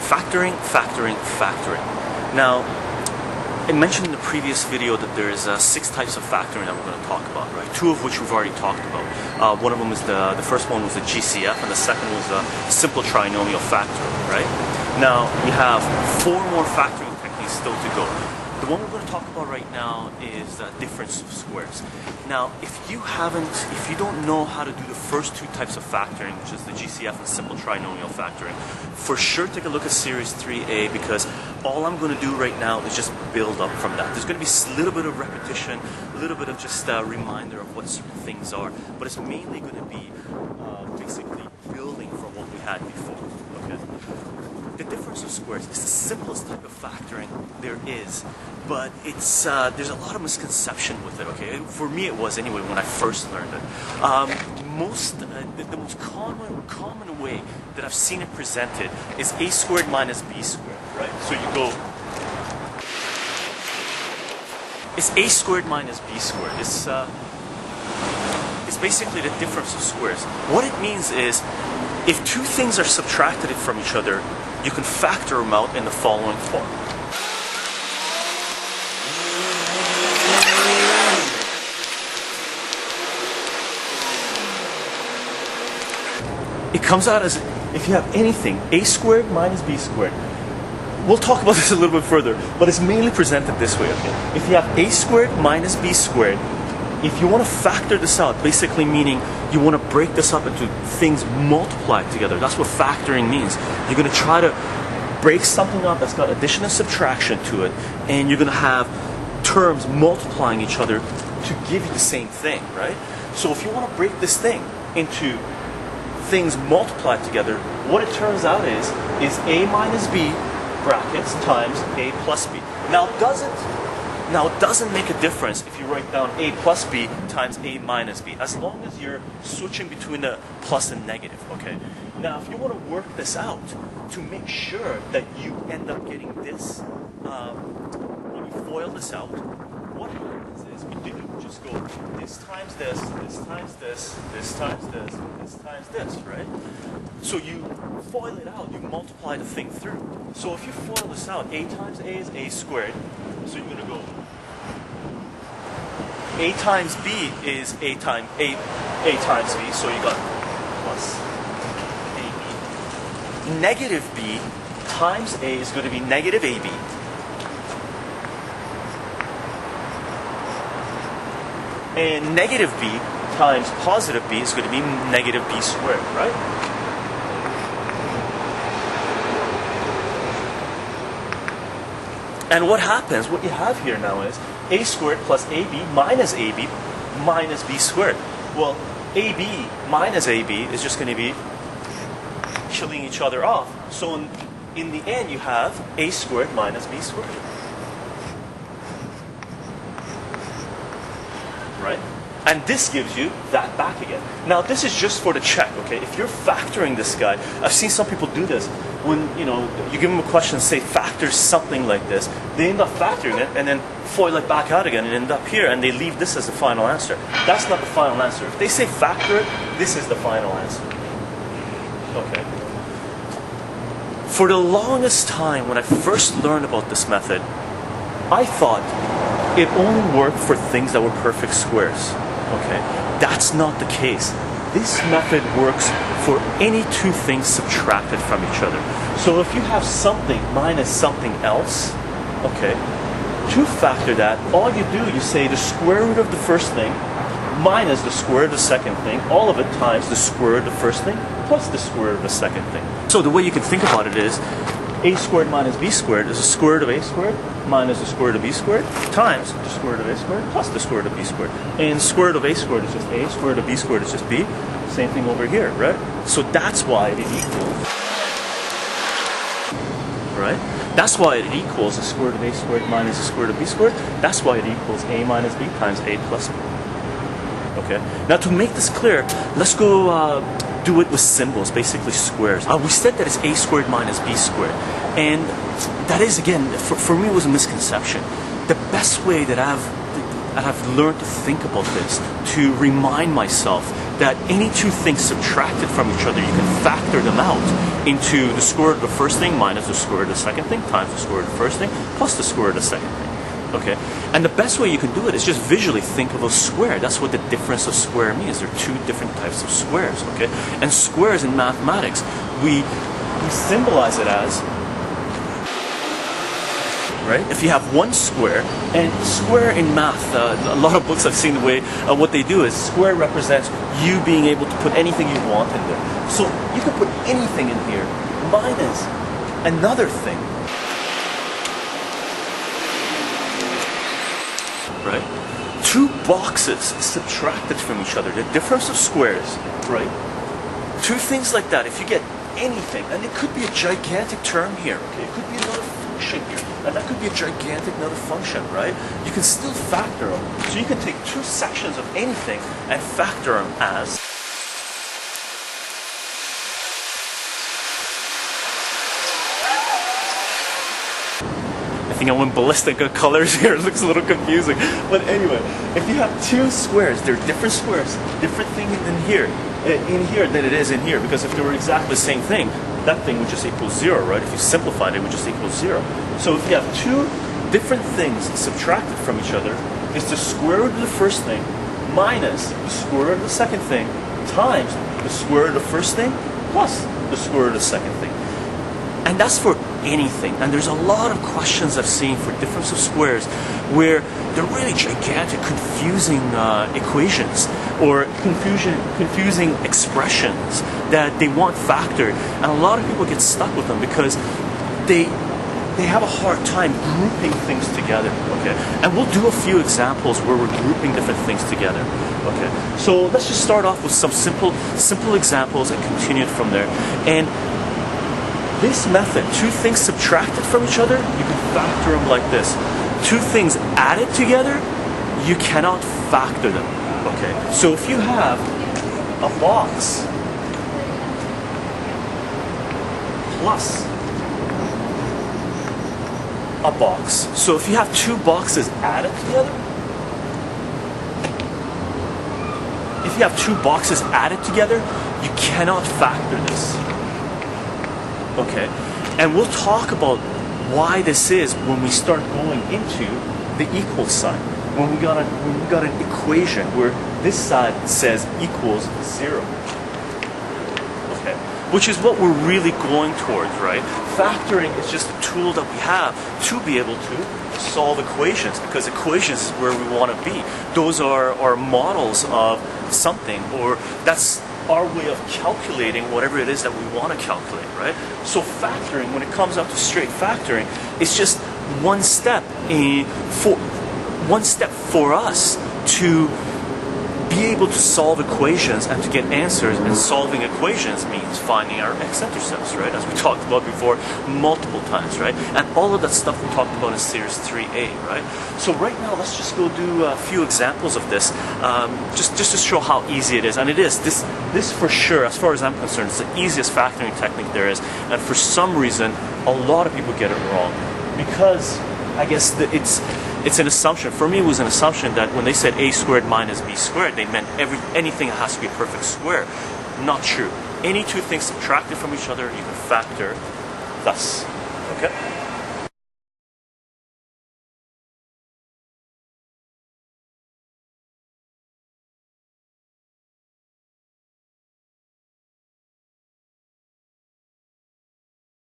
factoring, factoring, factoring. Now, I mentioned in the previous video that there's 6 types of factoring that we're going to talk about, right? 2 of which we've already talked about. One of them is the first one was the GCF, and the second was the simple trinomial factoring, right? Now, we have 4 more factoring techniques still to go. The one we're going to talk about right now is difference of squares. Now, if you don't know how to do the first 2 types of factoring, which is the GCF and simple trinomial factoring, for sure take a look at Series 3A, because all I'm going to do right now is just build up from that. There's going to be a little bit of repetition, a little bit of just a reminder of what certain things are, but it's mainly going to be basically building from what we had before. Okay. The difference of squares is the simplest type of factoring there is, but it's there's a lot of misconception with it. Okay, for me it was anyway when I first learned it. The most common way that I've seen it presented is a squared minus b squared, right? So you go, it's a squared minus b squared. It's basically the difference of squares. What it means is, if 2 things are subtracted from each other, you can factor them out in the following form. It comes out as, if you have anything, a squared minus b squared. We'll talk about this a little bit further, but it's mainly presented this way, okay? If you have a squared minus b squared, if you want to factor this out, basically meaning you want to break this up into things multiplied together. That's what factoring means. You're going to try to break something up that's got addition and subtraction to it, and you're going to have terms multiplying each other to give you the same thing, right? So if you want to break this thing into things multiplied together, what it turns out is a minus b brackets times a plus b. Now it doesn't make a difference if you write down a plus b times a minus b, as long as you're switching between the plus and negative, okay? Now, if you want to work this out to make sure that you end up getting this, when you FOIL this out, what happens is we just go this times this, this times this, this times this, this times this, right? So you FOIL it out, you multiply the thing through. So if you FOIL this out, a times a is a squared, so you're going to go a times b is a times b, so you got plus ab. Negative b times a is going to be negative ab. And negative b times positive b is going to be negative b squared, right? And what happens, what you have here now is a squared plus ab minus b squared. Well, ab minus ab is just going to be killing each other off. So in the end, you have a squared minus b squared. Right? And this gives you that back again. Now, this is just for the check, okay? If you're factoring this guy, I've seen some people do this. When, you give them a question and say, factor something like this, they end up factoring it and then FOIL it back out again and end up here, and they leave this as the final answer. That's not the final answer. If they say factor it, this is the final answer. Okay. For the longest time, when I first learned about this method, I thought it only worked for things that were perfect squares. Okay, that's not the case. This method works for any 2 things subtracted from each other. So if you have something minus something else, okay, to factor that, all you do, you say the square root of the first thing minus the square root of the second thing, all of it times the square root of the first thing plus the square root of the second thing. So the way you can think about it is, a squared minus b squared is the square root of a squared minus the square root of b squared times the square root of a squared plus the square root of b squared. And square root of a squared is just a, square root of b squared is just b. Same thing over here, right? So that's why it equals, right? That's why it equals the square root of a squared minus the square root of b squared. That's why it equals a minus b times a plus b. Okay? Now to make this clear, let's go do it with symbols, basically squares. We said that it's a squared minus b squared. And that is, again, for me, it was a misconception. The best way that I've learned to think about this, to remind myself that any two things subtracted from each other, you can factor them out into the square root of the first thing minus the square root of the second thing times the square root of the first thing plus the square root of the second thing. Okay, and the best way you can do it is just visually think of a square. That's what the difference of square means. There are two different types of squares. Okay, and squares in mathematics, we symbolize it as, right? If you have one square, and square in math, a lot of books I've seen the way what they do is square represents you being able to put anything you want in there. So you can put anything in here minus another thing. Right? Two boxes subtracted from each other, the difference of squares, right? Two things like that, if you get anything, and it could be a gigantic term here, okay? It could be another function here, and that could be a gigantic another function, right? You can still factor them. So you can take two sections of anything and factor them as I think I went ballistic on colors here. It looks a little confusing. But anyway, if you have two squares, they're different squares, different thing in here than it is in here. Because if they were exactly the same thing, that thing would just equal 0, right? If you simplified it, it would just equal 0. So if you have two different things subtracted from each other, it's the square root of the first thing minus the square root of the second thing times the square root of the first thing plus the square root of the second thing. And that's for anything. And there's a lot of questions I've seen for difference of squares where they're really gigantic, confusing equations or confusing expressions that they want factored. And a lot of people get stuck with them because they have a hard time grouping things together. Okay, and we'll do a few examples where we're grouping different things together. Okay, so let's just start off with some simple examples and continue it from there. And this method, two things subtracted from each other, you can factor them like this. Two things added together, you cannot factor them. Okay, so if you have a box plus a box, so if you have two boxes added together, you cannot factor this. Okay, and we'll talk about why this is when we start going into the equal sign. When we got an equation where this side says equals 0. Okay, which is what we're really going towards, right? Factoring is just a tool that we have to be able to solve equations, because equations is where we want to be. Those are our models of something, or that's our way of calculating whatever it is that we want to calculate, right? So factoring, when it comes out to straight factoring, it's just one step for us to be able to solve equations and to get answers. And solving equations means finding our x-intercepts, right? As we talked about before multiple times, right? And all of that stuff we talked about in Series 3A, right? So right now, let's just go do a few examples of this, just to show how easy it is. And it is. This for sure, as far as I'm concerned, it's the easiest factoring technique there is. And for some reason, a lot of people get it wrong. Because I guess it's an assumption. For me, it was an assumption that when they said a squared minus b squared, they meant anything has to be a perfect square. Not true. Any two things subtracted from each other, you can factor thus. Okay?